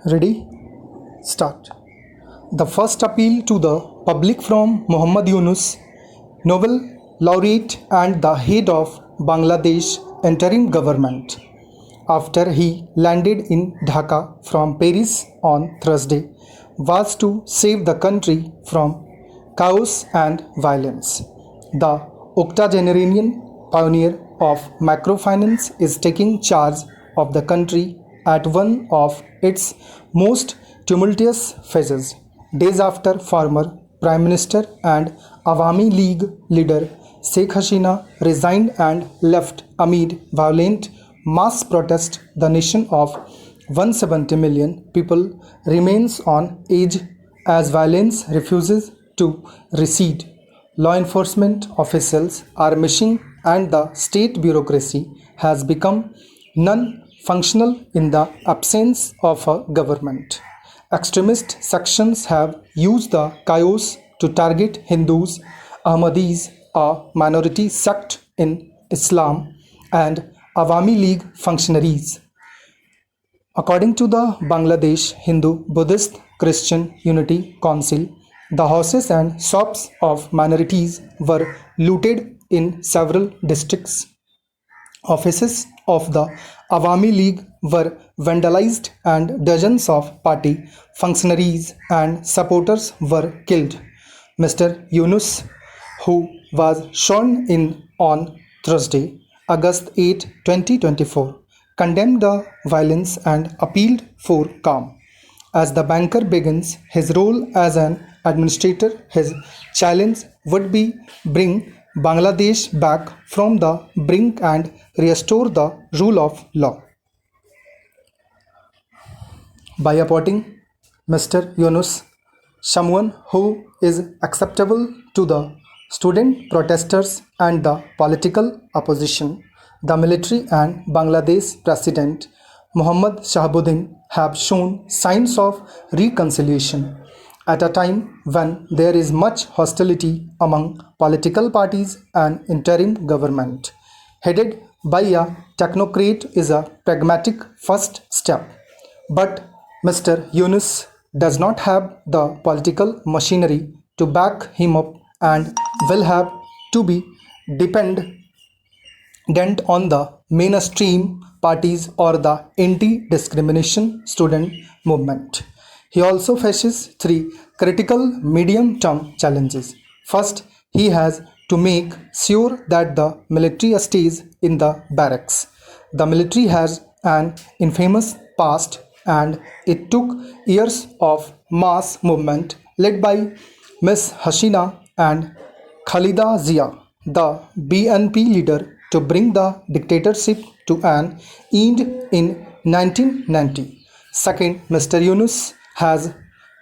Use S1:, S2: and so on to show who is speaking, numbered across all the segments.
S1: Ready? Start. The first appeal to the public from Muhammad Yunus, Nobel laureate and the head of Bangladesh interim government, after he landed in Dhaka from Paris on Thursday, was to save the country from chaos and violence. The octogenarian pioneer of microfinance is taking charge of the country at one of its most tumultuous phases, days after former Prime Minister and Awami League leader Sheikh Hasina resigned and left amid violent mass protest. The nation of 170 million people remains on edge as violence refuses to recede. Law enforcement officials are missing and the state bureaucracy has become non-functional in the absence of a government. Extremist sections have used the chaos to target Hindus, Ahmadis, a minority sect in Islam, and Awami League functionaries. According to the Bangladesh Hindu Buddhist Christian Unity Council, the houses and shops of minorities were looted in several districts. Offices of the Awami League were vandalized and dozens of party functionaries and supporters were killed. Mr. Yunus, who was sworn in on Thursday, August 8, 2024, condemned the violence and appealed for calm. As the banker begins his role as an administrator, his challenge would be bring Bangladesh back from the brink and restore the rule of law. By appointing Mr. Yunus, someone who is acceptable to the student protesters and the political opposition, the military and Bangladesh President Muhammad Shahabuddin have shown signs of reconciliation at a time when there is much hostility among political parties and interim government headed by a technocrat is a pragmatic first step. But Mr. Yunus does not have the political machinery to back him up and will have to be dependent on the mainstream parties or the anti-discrimination student movement. He also faces three critical medium-term challenges. First, he has to make sure that the military stays in the barracks. The military has an infamous past and it took years of mass movement led by Ms. Hasina and Khalida Zia, the BNP leader, to bring the dictatorship to an end in 1990. Second, Mr. Yunus has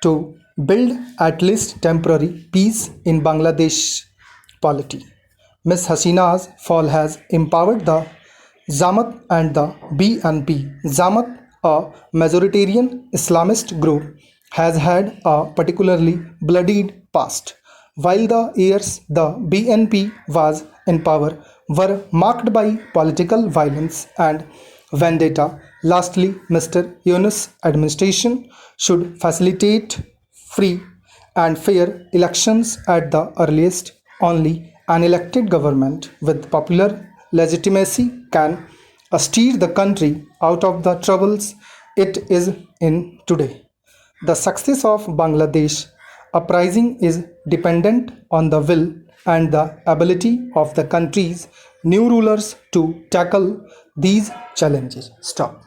S1: to build at least temporary peace in Bangladesh polity. Ms. Hasina's fall has empowered the Jamaat and the BNP. Jamaat, a majoritarian Islamist group, has had a particularly bloodied past, while the years the BNP was in power were marked by political violence and vendetta. Lastly, Mr. Yunus' administration should facilitate free and fair elections at the earliest. Only an elected government with popular legitimacy can steer the country out of the troubles it is in today. The success of Bangladesh uprising is dependent on the will and the ability of the country's new rulers to tackle these challenges. Stop.